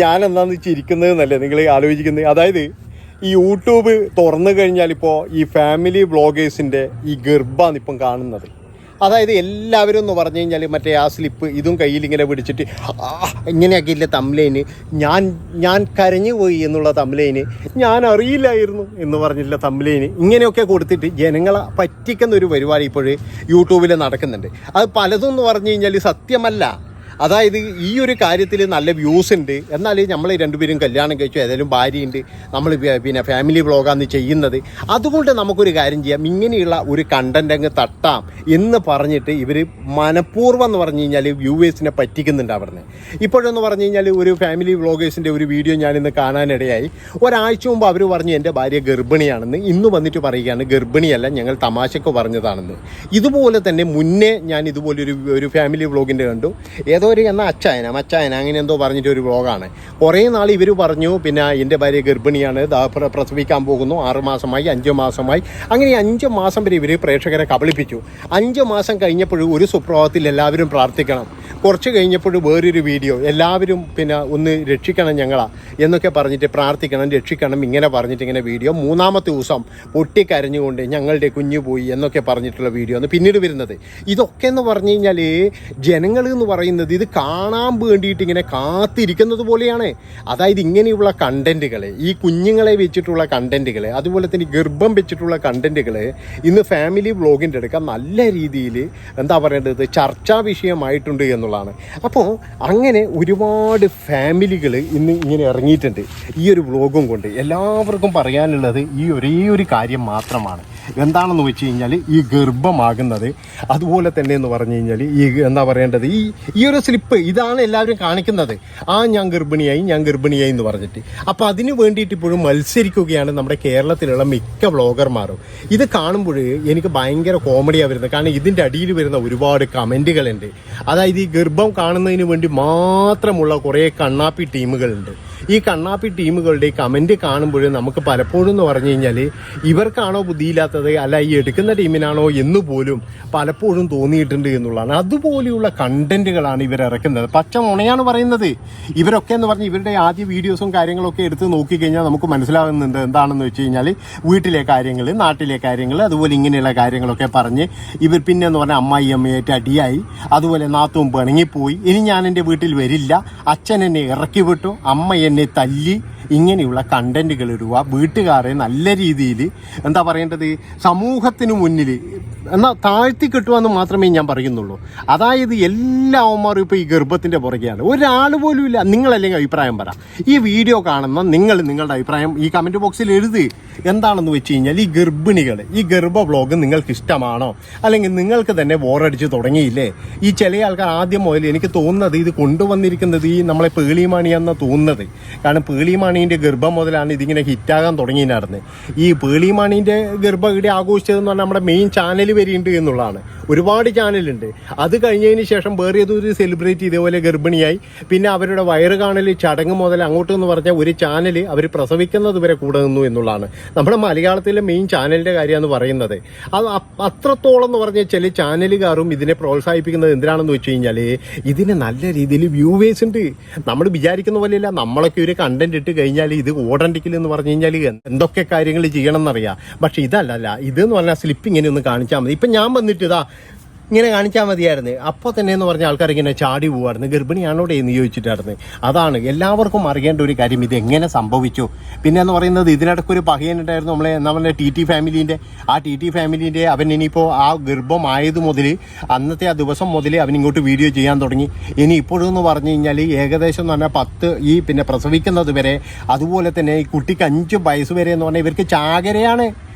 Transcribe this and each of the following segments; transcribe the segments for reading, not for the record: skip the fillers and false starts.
ഞാനെന്താന്ന് ചിരിക്കുന്നതെന്നല്ലേ നിങ്ങൾ ആലോചിക്കുന്നത്? അതായത് ഈ യൂട്യൂബ് തുറന്നു കഴിഞ്ഞാൽ ഇപ്പോൾ ഈ ഫാമിലി വ്ളോഗേഴ്സിൻ്റെ ഈ ഗർഭാണ് ഇപ്പം കാണുന്നത്. അതായത് എല്ലാവരും എന്ന് പറഞ്ഞു കഴിഞ്ഞാൽ മറ്റേ ആ സ്ലിപ്പ് ഇതും കയ്യിലിങ്ങനെ പിടിച്ചിട്ട് ഇങ്ങനെയൊക്കെയില്ല തംബ്ലൈന്, ഞാൻ കരഞ്ഞു പോയി എന്നുള്ള തംബ്ലൈന്, ഞാൻ അറിയില്ലായിരുന്നു എന്ന് പറഞ്ഞില്ല തംബ്ലൈന്, ഇങ്ങനെയൊക്കെ കൊടുത്തിട്ട് ജനങ്ങളെ പറ്റിക്കുന്ന ഒരു പരിപാടി ഇപ്പോൾ യൂട്യൂബിൽ നടക്കുന്നുണ്ട്. അത് പലതും എന്ന് പറഞ്ഞു കഴിഞ്ഞാൽ സത്യമല്ല. അതായത് ഈ ഒരു കാര്യത്തിൽ നല്ല വ്യൂസ് ഉണ്ട്, എന്നാൽ നമ്മൾ രണ്ടുപേരും കല്യാണം കഴിച്ചു, ഏതായാലും ഭാര്യയുണ്ട്, നമ്മൾ പിന്നെ ഫാമിലി വ്ളോഗാണ് ചെയ്യുന്നത്, അതുകൊണ്ട് നമുക്കൊരു കാര്യം ചെയ്യാം, ഇങ്ങനെയുള്ള ഒരു കണ്ടന്റ് അങ്ങ് തട്ടാം എന്ന് പറഞ്ഞിട്ട് ഇവർ മനഃപൂർവ്വം എന്ന് പറഞ്ഞു കഴിഞ്ഞാൽ വ്യൂവേഴ്സിനെ പറ്റിക്കുന്നുണ്ട് അവിടുന്ന്. ഇപ്പോഴെന്ന് പറഞ്ഞു കഴിഞ്ഞാൽ ഒരു ഫാമിലി വ്ളോഗേഴ്സിൻ്റെ ഒരു വീഡിയോ ഞാനിന്ന് കാണാനിടയായി. ഒരാഴ്ച മുമ്പ് അവർ പറഞ്ഞു എൻ്റെ ഭാര്യ ഗർഭിണിയാണെന്ന്. ഇന്ന് വന്നിട്ട് പറയുകയാണ് ഗർഭിണിയല്ല, ഞങ്ങൾ തമാശക്ക് പറഞ്ഞതാണെന്ന്. ഇതുപോലെ തന്നെ മുന്നേ ഞാൻ ഇതുപോലൊരു ഫാമിലി വ്ളോഗിൻ്റെ കണ്ടു. ഏതോ ഒരു അച്ചായന അങ്ങനെ എന്തോ പറഞ്ഞിട്ട് ഒരു വ്ളോഗാണ്. കുറേ നാൾ ഇവർ പറഞ്ഞു പിന്നെ എൻ്റെ ഭാര്യ ഗർഭിണിയാണ്, പ്രസവിക്കാൻ പോകുന്നു, 6 മാസമായി 5 മാസമായി, അങ്ങനെ 5 മാസം വരെ ഇവർ പ്രേക്ഷകരെ കബളിപ്പിച്ചു. 5 മാസം കഴിഞ്ഞപ്പോഴും ഒരു സുപ്രഭാതത്തിൽ എല്ലാവരും പ്രാർത്ഥിക്കണം, കുറച്ച് കഴിഞ്ഞപ്പോൾ വേറൊരു വീഡിയോ, എല്ലാവരും പിന്നെ ഒന്ന് രക്ഷിക്കണം ഞങ്ങളാ എന്നൊക്കെ പറഞ്ഞിട്ട് പ്രാർത്ഥിക്കണം, രക്ഷിക്കണം, ഇങ്ങനെ പറഞ്ഞിട്ട് ഇങ്ങനെ വീഡിയോ. 3-ാമത്തെ ദിവസം പൊട്ടിക്കരഞ്ഞുകൊണ്ട് ഞങ്ങളുടെ കുഞ്ഞു പോയി എന്നൊക്കെ പറഞ്ഞിട്ടുള്ള വീഡിയോ ആണ് പിന്നീട് വരുന്നത്. ഇതൊക്കെ എന്ന് പറഞ്ഞു കഴിഞ്ഞാൽ ജനങ്ങൾ എന്ന് പറയുന്നത് ഇത് കാണാൻ വേണ്ടിയിട്ട് ഇങ്ങനെ കാത്തിരിക്കുന്നത് പോലെയാണ്. അതായത് ഇങ്ങനെയുള്ള കണ്ടന്റുകൾ, ഈ കുഞ്ഞുങ്ങളെ വെച്ചിട്ടുള്ള കണ്ടന്റുകൾ, അതുപോലെ തന്നെ ഗർഭം വെച്ചിട്ടുള്ള കണ്ടന്റുകൾ ഇന്ന് ഫാമിലി വ്ളോഗിൻ്റെ അടുക്ക നല്ല രീതിയിൽ എന്താ പറയേണ്ടത് ചർച്ചാ വിഷയമായിട്ടുണ്ട് എന്നുള്ളതാണ്. അപ്പോൾ അങ്ങനെ ഒരുപാട് ഫാമിലികൾ ഇന്ന് ഇങ്ങനെ ഇറങ്ങിയിട്ടുണ്ട് ഈ ഒരു വ്ളോഗും കൊണ്ട്. എല്ലാവർക്കും പറയാനുള്ളത് ഈ ഒരേ ഒരു കാര്യം മാത്രമാണ്. എന്താണെന്ന് വെച്ച് കഴിഞ്ഞാൽ ഈ ഗർഭമാകുന്നത്, അതുപോലെ തന്നെ എന്ന് പറഞ്ഞു കഴിഞ്ഞാൽ ഈ എന്താ പറയേണ്ടത് ഈ ഒരു സ്ലിപ്പ് ഇതാണ് എല്ലാവരും കാണിക്കുന്നത്. ഞാൻ ഗർഭിണിയായി എന്ന് പറഞ്ഞിട്ട്. അപ്പോൾ അതിന് വേണ്ടിയിട്ട് ഇപ്പോഴും മത്സരിക്കുകയാണ് നമ്മുടെ കേരളത്തിലുള്ള മിക്ക വ്ളോഗർമാരും. ഇത് കാണുമ്പോൾ എനിക്ക് ഭയങ്കര കോമഡിയാണ് വരുന്നത്. കാരണം ഇതിൻ്റെ അടിയിൽ വരുന്ന ഒരുപാട് കമൻറ്റുകളുണ്ട്. അതായത് ഈ ഗർഭം കാണുന്നതിന് വേണ്ടി മാത്രമുള്ള കുറേ കണ്ണാപ്പി ടീമുകളുണ്ട്. ഈ കണ്ണാപ്പി ടീമുകളുടെ കമൻറ്റ് കാണുമ്പോൾ നമുക്ക് പലപ്പോഴും എന്ന് പറഞ്ഞു കഴിഞ്ഞാൽ ഇവർക്കാണോ ബുദ്ധിയില്ലാത്തത് അല്ല ഈ എടുക്കുന്ന ടീമിനാണോ എന്ന് പോലും പലപ്പോഴും തോന്നിയിട്ടുണ്ട് എന്നുള്ളതാണ്. അതുപോലെയുള്ള കണ്ടന്റുകളാണ് ഇവരിറക്കുന്നത്. പച്ച മുണയാണ് പറയുന്നത്. ഇവരൊക്കെ എന്ന് പറഞ്ഞാൽ ഇവരുടെ ആദ്യ വീഡിയോസും കാര്യങ്ങളൊക്കെ എടുത്ത് നോക്കിക്കഴിഞ്ഞാൽ നമുക്ക് മനസ്സിലാകുന്നുണ്ട് എന്താണെന്ന് വെച്ച് കഴിഞ്ഞാൽ വീട്ടിലെ കാര്യങ്ങൾ, നാട്ടിലെ കാര്യങ്ങൾ, അതുപോലെ ഇങ്ങനെയുള്ള കാര്യങ്ങളൊക്കെ പറഞ്ഞ് ഇവർ പിന്നെ എന്ന് പറഞ്ഞാൽ അമ്മായി അമ്മയായിട്ട് അടിയായി, അതുപോലെ നാത്തും പിണങ്ങിപ്പോയി, ഇനി ഞാൻ എൻ്റെ വീട്ടിൽ വരില്ല, അച്ഛൻ എന്നെ ഇറക്കി വിട്ടു, അമ്മ എന്നെ തല്ലി, ഇങ്ങനെയുള്ള കണ്ടന്റുകൾ ഇടുക, വീട്ടുകാരെ നല്ല രീതിയിൽ എന്താ പറയേണ്ടത് സമൂഹത്തിന് മുന്നിൽ എന്നാൽ താഴ്ത്തി കിട്ടുമെന്ന് മാത്രമേ ഞാൻ പറയുന്നുള്ളൂ. അതായത് എല്ലാവന്മാരും ഇപ്പോൾ ഈ ഗർഭത്തിൻ്റെ പുറകെയാണ്. ഒരാൾ പോലും ഇല്ല. നിങ്ങളല്ലെങ്കിൽ അഭിപ്രായം പറ. ഈ വീഡിയോ കാണുന്ന നിങ്ങളുടെ അഭിപ്രായം ഈ കമൻറ്റ് ബോക്സിൽ എഴുതി. എന്താണെന്ന് വെച്ച് കഴിഞ്ഞാൽ ഈ ഗർഭിണികൾ, ഈ ഗർഭ വ്ളോഗ് നിങ്ങൾക്ക് ഇഷ്ടമാണോ, അല്ലെങ്കിൽ നിങ്ങൾക്ക് തന്നെ ബോറടിച്ച് തുടങ്ങിയില്ലേ? ഈ ചില ആൾക്കാർ ആദ്യം മുതൽ എനിക്ക് തോന്നുന്നത് ഇത് കൊണ്ടുവന്നിരിക്കുന്നത് ഈ നമ്മളെ പേളിമാണിയാണെന്ന് തോന്നുന്നത്. കാരണം പേളിമാണീൻ്റെ ഗർഭം മുതലാണ് ഇതിങ്ങനെ ഹിറ്റാകാൻ തുടങ്ങിയിരുന്നത്. ഈ പേളിമാണീൻ്റെ ഗർഭം ഇവിടെ ആഘോഷിച്ചതെന്ന് പറഞ്ഞാൽ നമ്മുടെ മെയിൻ ചാനൽ വരെയുണ്ട് എന്നുള്ളതാണ്. ഒരുപാട് ചാനലുണ്ട്. അത് കഴിഞ്ഞതിന് ശേഷം വേറെ ഏതൊരു സെലിബ്രിറ്റി ഇതേപോലെ ഗർഭിണിയായി, പിന്നെ അവരുടെ വയറ് കാണൽ ചടങ്ങ് മുതൽ അങ്ങോട്ടെന്ന് പറഞ്ഞാൽ ഒരു ചാനൽ അവർ പ്രസവിക്കുന്നത് വരെ കൂടെ നിന്നു എന്നുള്ളതാണ് നമ്മുടെ മലയാളത്തിലെ മെയിൻ ചാനലിൻ്റെ കാര്യമെന്ന് പറയുന്നത്. അത് അത്രത്തോളം എന്ന് പറഞ്ഞാൽ ചില ചാനലുകാരും ഇതിനെ പ്രോത്സാഹിപ്പിക്കുന്നത് എന്തിനാണെന്ന് വെച്ച് കഴിഞ്ഞാൽ ഇതിന് നല്ല രീതിയിൽ വ്യൂവേഴ്സ് ഉണ്ട്. നമ്മൾ വിചാരിക്കുന്ന പോലെയല്ല. നമ്മളൊക്കെ ഒരു കണ്ടന്റ് ഇട്ട് കഴിഞ്ഞാൽ ഇത് ഓടണ്ടിക്കില്ലെന്ന് പറഞ്ഞു കഴിഞ്ഞാൽ എന്തൊക്കെ കാര്യങ്ങൾ ചെയ്യണം എന്നറിയാം. പക്ഷെ ഇതല്ല. ഇതെന്ന് പറഞ്ഞാൽ സ്ലിപ്പ് ഇങ്ങനെ ഒന്ന് കാണിച്ചാൽ മതി. ഇപ്പം ഞാൻ വന്നിട്ട് ഇങ്ങനെ കാണിച്ചാൽ മതിയായിരുന്നു. അപ്പോൾ തന്നെ എന്ന് പറഞ്ഞ ആൾക്കാർ ഇങ്ങനെ ചാടി പോവായിരുന്നു. ഗർഭിണിയാണോടെ എന്ന് ചോദിച്ചിട്ടായിരുന്നു. അതാണ് എല്ലാവർക്കും അറിയേണ്ട ഒരു കാര്യം, ഇത് എങ്ങനെ സംഭവിച്ചു. പിന്നെ എന്ന് പറയുന്നത് ഇതിനിടയ്ക്കൊരു പകയനുണ്ടായിരുന്നു നമ്മളെ ടി ഫാമിലീൻ്റെ. ആ ടി ഫാമിലീൻ്റെ അവൻ ഇനിയിപ്പോൾ ആ ഗർഭമായത് മുതൽ അന്നത്തെ ആ ദിവസം മുതൽ അവൻ ഇങ്ങോട്ട് വീഡിയോ ചെയ്യാൻ തുടങ്ങി. ഇനി ഇപ്പോഴും എന്ന് പറഞ്ഞു കഴിഞ്ഞാൽ ഏകദേശം എന്ന് പറഞ്ഞാൽ 10 പിന്നെ പ്രസവിക്കുന്നത് വരെ, അതുപോലെ തന്നെ ഈ കുട്ടിക്ക് 5 വയസ്സ് വരെ എന്ന് പറഞ്ഞാൽ ഇവർക്ക് ചാകരയാണ്.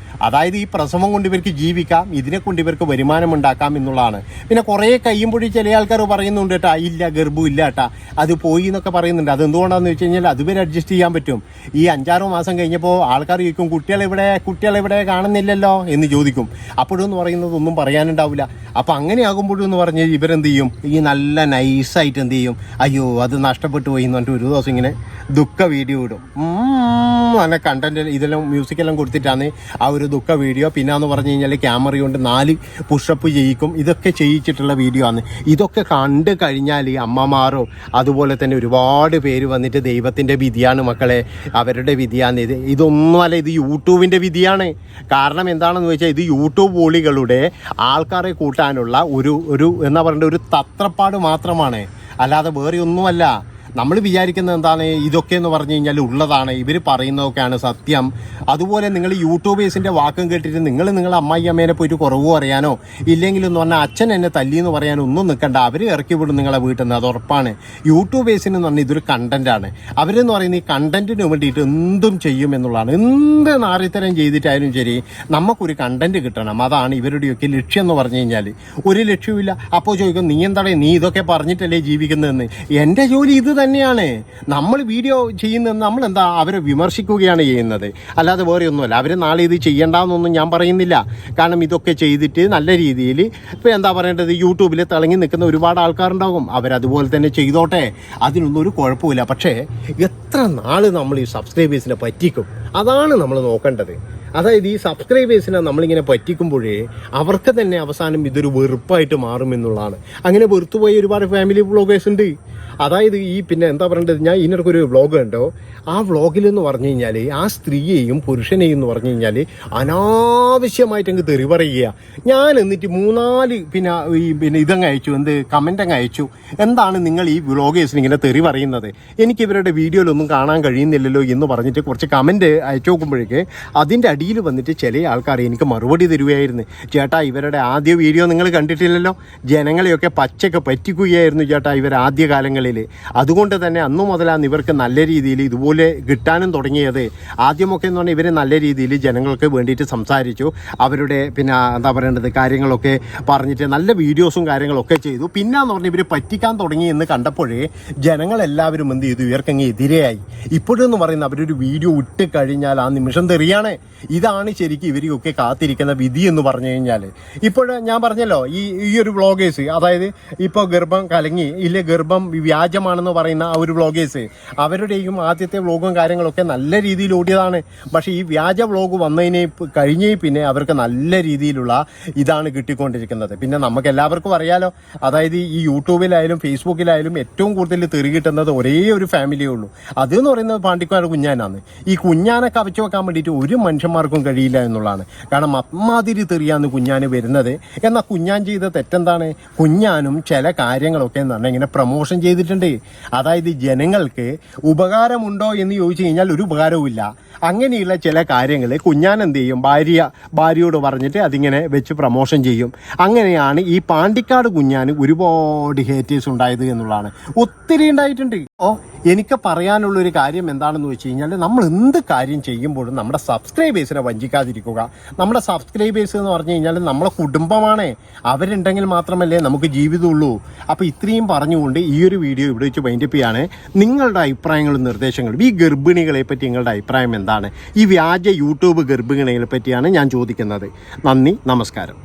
അതായത് ഈ പ്രസവം കൊണ്ട് ഇവർക്ക് ജീവിക്കാം, ഇതിനെ കൊണ്ട് ഇവർക്ക് വരുമാനം ഉണ്ടാക്കാം എന്നുള്ളതാണ്. പിന്നെ കുറേ കഴിയുമ്പോഴേ ചില ആൾക്കാർ പറയുന്നുണ്ട് കേട്ടോ, ഇല്ല ഗർഭം ഇല്ല കേട്ടാ, അത് പോയി എന്നൊക്കെ പറയുന്നുണ്ട്. അതെന്തുകൊണ്ടാണെന്ന് വെച്ച് കഴിഞ്ഞാൽ അതുവരെ അഡ്ജസ്റ്റ് ചെയ്യാൻ പറ്റും. ഈ 5-6 മാസം കഴിഞ്ഞപ്പോൾ ആൾക്കാർ ചോദിക്കും കുട്ടികളെവിടെ കാണുന്നില്ലല്ലോ എന്ന് ചോദിക്കും. അപ്പോഴെന്ന് പറയുന്നത് ഒന്നും പറയാനുണ്ടാവില്ല. അപ്പം അങ്ങനെ ആകുമ്പോഴും എന്ന് പറഞ്ഞാൽ ഇവരെന്ത് ചെയ്യും, ഈ നല്ല നൈസായിട്ട് എന്ത് ചെയ്യും, അയ്യോ അത് നഷ്ടപ്പെട്ടു പോയി എന്ന് പറഞ്ഞിട്ട് ഒരു ദിവസം ഇങ്ങനെ ദുഃഖ വീഡിയോ ഇടും. നല്ല കണ്ടന്റ് ഇതെല്ലാം മ്യൂസിക്കെല്ലാം കൊടുത്തിട്ടാണ് ആ ഒരു ദുഃഖ വീഡിയോ. പിന്നെന്ന് പറഞ്ഞു കഴിഞ്ഞാൽ ക്യാമറ കൊണ്ട് 4 പുഷപ്പ് ചെയ്യിക്കും. ഇതൊക്കെ ചെയ്യിച്ചിട്ടുള്ള വീഡിയോ ആണ്. ഇതൊക്കെ കണ്ടു കഴിഞ്ഞാൽ അമ്മമാരോ അതുപോലെ തന്നെ ഒരുപാട് പേര് വന്നിട്ട് ദൈവത്തിൻ്റെ വിധിയാണ് മക്കളെ, അവരുടെ വിധിയാണ് ഇത്. ഇതൊന്നുമല്ല, ഇത് യൂട്യൂബിൻ്റെ വിധിയാണ്. കാരണം എന്താണെന്ന് വെച്ചാൽ ഇത് യൂട്യൂബ് പോളികളുടെ ആൾക്കാരെ കൂട്ടാനുള്ള ഒരു എന്താ പറയേണ്ട ഒരു തത്രപ്പാട് മാത്രമാണ്, അല്ലാതെ വേറെ ഒന്നുമല്ല. നമ്മൾ വിചാരിക്കുന്നത് എന്താണ്, ഇതൊക്കെ എന്ന് പറഞ്ഞു കഴിഞ്ഞാൽ ഉള്ളതാണ്, ഇവർ പറയുന്നതൊക്കെയാണ് സത്യം. അതുപോലെ നിങ്ങൾ യൂട്യൂബേഴ്സിൻ്റെ വാക്കും കേട്ടിട്ട് നിങ്ങളെ അമ്മായി അമ്മേനെ പോയിട്ട് കുറവ് പറയാനോ ഇല്ലെങ്കിൽ എന്ന് പറഞ്ഞാൽ അച്ഛൻ എന്നെ തല്ലിയെന്ന് പറയാനോ ഒന്നും നിൽക്കണ്ട. അവർ ഇറക്കി വിടും നിങ്ങളെ വീട്ടിൽ നിന്ന്, അത് ഉറപ്പാണ്. യൂട്യൂബേഴ്സിന് എന്ന് പറഞ്ഞാൽ ഇതൊരു കണ്ടൻറ്റാണ്. അവരെന്ന് പറയുന്നത് ഈ കണ്ടൻറ്റിന് വേണ്ടിയിട്ട് എന്തും ചെയ്യും എന്നുള്ളതാണ്. എന്ത് നാറിത്തരം ചെയ്തിട്ടായാലും ശരി, നമുക്കൊരു കണ്ടൻറ്റ് കിട്ടണം. അതാണ് ഇവരുടെയൊക്കെ ലക്ഷ്യം എന്ന് പറഞ്ഞു കഴിഞ്ഞാൽ. ഒരു ലക്ഷ്യമില്ല. അപ്പോൾ ചോദിക്കും, നീ എന്താണ്, നീ ഇതൊക്കെ പറഞ്ഞിട്ടല്ലേ ജീവിക്കുന്നതെന്ന്. എൻ്റെ ജോലി ഇത് തന്നെയാണ്. നമ്മൾ വീഡിയോ ചെയ്യുന്നത് നമ്മളെന്താ അവരെ വിമർശിക്കുകയാണ് ചെയ്യുന്നത്, അല്ലാതെ വേറെ ഒന്നുമല്ല. അവർ നാളെ ഇത് ചെയ്യേണ്ടെന്നൊന്നും ഞാൻ പറയുന്നില്ല. കാരണം ഇതൊക്കെ ചെയ്തിട്ട് നല്ല രീതിയിൽ ഇപ്പോൾ എന്താ പറയേണ്ടത്, യൂട്യൂബിൽ തിളങ്ങി നിൽക്കുന്ന ഒരുപാട് ആൾക്കാരുണ്ടാകും. അവരതുപോലെ തന്നെ ചെയ്തോട്ടെ, അതിനൊന്നും ഒരു കുഴപ്പമില്ല. പക്ഷേ എത്ര നാൾ നമ്മൾ ഈ സബ്സ്ക്രൈബേഴ്സിനെ പറ്റിക്കും, അതാണ് നമ്മൾ നോക്കേണ്ടത്. അതായത് ഈ സബ്സ്ക്രൈബേഴ്സിനെ നമ്മളിങ്ങനെ പറ്റിക്കുമ്പോഴേ അവർക്ക് തന്നെ അവസാനം ഇതൊരു വെറുപ്പായിട്ട് മാറുമെന്നുള്ളതാണ്. അങ്ങനെ വെറുത്തുപോയ ഒരുപാട് ഫാമിലി വ്ളോഗേഴ്സ് ഉണ്ട്. അതായത് ഈ പിന്നെ എന്താ പറയേണ്ടത്, ഞാൻ ഇതിനൊരു വ്ളോഗ് കണ്ടോ, ആ വ്ളോഗിലെന്ന് പറഞ്ഞു കഴിഞ്ഞാൽ ആ സ്ത്രീയെയും പുരുഷനെയും എന്ന് പറഞ്ഞു കഴിഞ്ഞാൽ അനാവശ്യമായിട്ട് അങ്ങ് തെറി പറയുക. ഞാൻ എന്നിട്ട് 3-4 പിന്നെ ഇതങ്ങ് അയച്ചു, കമൻ്റ് അങ്ങ് അയച്ചു. എന്താണ് നിങ്ങൾ ഈ വ്ളോഗേഴ്സിന് ഇങ്ങനെ തെറി പറയുന്നത്, എനിക്ക് ഇവരുടെ വീഡിയോയിലൊന്നും കാണാൻ കഴിയുന്നില്ലല്ലോ എന്ന് പറഞ്ഞിട്ട് കുറച്ച് കമൻറ്റ് അയച്ചു നോക്കുമ്പോഴേക്ക് അതിൻ്റെ അടിയിൽ വന്നിട്ട് ചില ആൾക്കാർ എനിക്ക് മറുപടി തരുകയായിരുന്നു. ചേട്ടാ, ഇവരുടെ ആദ്യ വീഡിയോ നിങ്ങൾ കണ്ടിട്ടില്ലല്ലോ, ജനങ്ങളെയൊക്കെ പച്ചയൊക്കെ പറ്റിക്കുകയായിരുന്നു ചേട്ടാ ഇവർ ആദ്യ കാലങ്ങളിൽ. അതുകൊണ്ട് തന്നെ അന്നു മുതലാണ് ഇവർക്ക് നല്ല രീതിയിൽ ഇതുപോലെ കിട്ടാനും തുടങ്ങിയത്. ആദ്യമൊക്കെ എന്ന് പറഞ്ഞാൽ ഇവർ നല്ല രീതിയിൽ ജനങ്ങൾക്ക് വേണ്ടിയിട്ട് സംസാരിച്ചു, അവരുടെ പിന്നെ എന്താ പറയേണ്ടത് കാര്യങ്ങളൊക്കെ പറഞ്ഞിട്ട് നല്ല വീഡിയോസും കാര്യങ്ങളൊക്കെ ചെയ്തു. പിന്നെന്ന് പറഞ്ഞാൽ ഇവർ പറ്റിക്കാൻ തുടങ്ങി എന്ന് കണ്ടപ്പോഴേ ജനങ്ങളെല്ലാവരും എന്ത് ചെയ്തു, ഇവർക്കങ്ങ് എതിരെയായി. ഇപ്പോഴെന്ന് പറയുന്നത് അവരൊരു വീഡിയോ ഇട്ട് കഴിഞ്ഞാൽ ആ നിമിഷം തെറിയാണ്. ഇതാണ് ശരിക്കും ഇവരെയൊക്കെ കാത്തിരിക്കുന്ന വിധി എന്ന് പറഞ്ഞു കഴിഞ്ഞാൽ. ഇപ്പോൾ ഞാൻ പറഞ്ഞല്ലോ, ഈ ഒരു വ്ളോഗേഴ്സ്, അതായത് ഇപ്പോൾ ഗർഭം കലങ്ങി ഇല്ലേ, ഗർഭം വ്യാജമാണെന്ന് പറയുന്ന ആ ഒരു വ്ളോഗേഴ്സ്, അവരുടെയും ആദ്യത്തെ വ്ളോഗും കാര്യങ്ങളൊക്കെ നല്ല രീതിയിൽ ഓടിയതാണ്. പക്ഷേ ഈ വ്യാജ വ്ളോഗ് വന്നതിനെ കഴിഞ്ഞേ പിന്നെ അവർക്ക് നല്ല രീതിയിലുള്ള ഇതാണ് കിട്ടിക്കൊണ്ടിരിക്കുന്നത്. പിന്നെ നമുക്ക് എല്ലാവർക്കും അറിയാലോ, അതായത് ഈ യൂട്യൂബിലായാലും ഫേസ്ബുക്കിലായാലും ഏറ്റവും കൂടുതൽ തെറി കിട്ടുന്നത് ഒരേ ഒരു ഫാമിലിയേ ഉള്ളൂ. അതെന്ന് പറയുന്നത് പാണ്ടിക്കാട് കുഞ്ഞാനാണ്. ഈ കുഞ്ഞാനെ കവച്ചു വെക്കാൻ വേണ്ടിയിട്ട് ഒരു മനുഷ്യന്മാർക്കും കഴിയില്ല എന്നുള്ളതാണ്. കാരണം അമ്മാതിരി തെറിയാന്ന് കുഞ്ഞാന് വരുന്നത്. എന്നാൽ കുഞ്ഞാൻ ചെയ്ത തെറ്റെന്താണ്, കുഞ്ഞാനും ചില കാര്യങ്ങളൊക്കെ എന്ന് പറഞ്ഞാൽ ഇങ്ങനെ പ്രൊമോഷൻ ചെയ്തിട്ടുണ്ട്. അതായത് ജനങ്ങൾക്ക് ഉപകാരമുണ്ടോ എന്ന് ചോദിച്ചു കഴിഞ്ഞാൽ ഒരു ഉപകാരവുമില്ല. അങ്ങനെയുള്ള ചില കാര്യങ്ങൾ കുഞ്ഞാൻ എന്ത് ചെയ്യും, ഭാര്യയോട് പറഞ്ഞിട്ട് അതിങ്ങനെ വെച്ച് പ്രൊമോഷൻ ചെയ്യും. അങ്ങനെയാണ് ഈ പാണ്ടിക്കാട് കുഞ്ഞാന് ഒരുപാട് ഹേറ്റേഴ്സ് ഉണ്ടായത് എന്നുള്ളതാണ്. ഒത്തിരി ഉണ്ടായിട്ടുണ്ട്. എനിക്ക് പറയാനുള്ളൊരു കാര്യം എന്താണെന്ന് വെച്ച് കഴിഞ്ഞാൽ, നമ്മൾ എന്ത് കാര്യം ചെയ്യുമ്പോഴും നമ്മുടെ സബ്സ്ക്രൈബേഴ്സിനെ വഞ്ചിക്കാതിരിക്കുക. നമ്മുടെ സബ്സ്ക്രൈബേഴ്സ് എന്ന് പറഞ്ഞു കഴിഞ്ഞാൽ നമ്മളെ കുടുംബമാണ്. അവരുണ്ടെങ്കിൽ മാത്രമല്ലേ നമുക്ക് ജീവിതമുള്ളൂ. അപ്പോൾ ഇത്രയും പറഞ്ഞുകൊണ്ട് ഈ ഒരു വീഡിയോ ഇവിടെ വെച്ച് വൈൻഡപ്പ് ചെയ്യാണ്. നിങ്ങളുടെ അഭിപ്രായങ്ങളും നിർദ്ദേശങ്ങളും, ഈ ഗർഭിണികളെ പറ്റി നിങ്ങളുടെ അഭിപ്രായം എന്താണ്, ഈ വ്യാജ യൂട്യൂബ് ഗർഭിണികളെ പറ്റിയാണ് ഞാൻ ചോദിക്കുന്നത്. നന്ദി, നമസ്കാരം.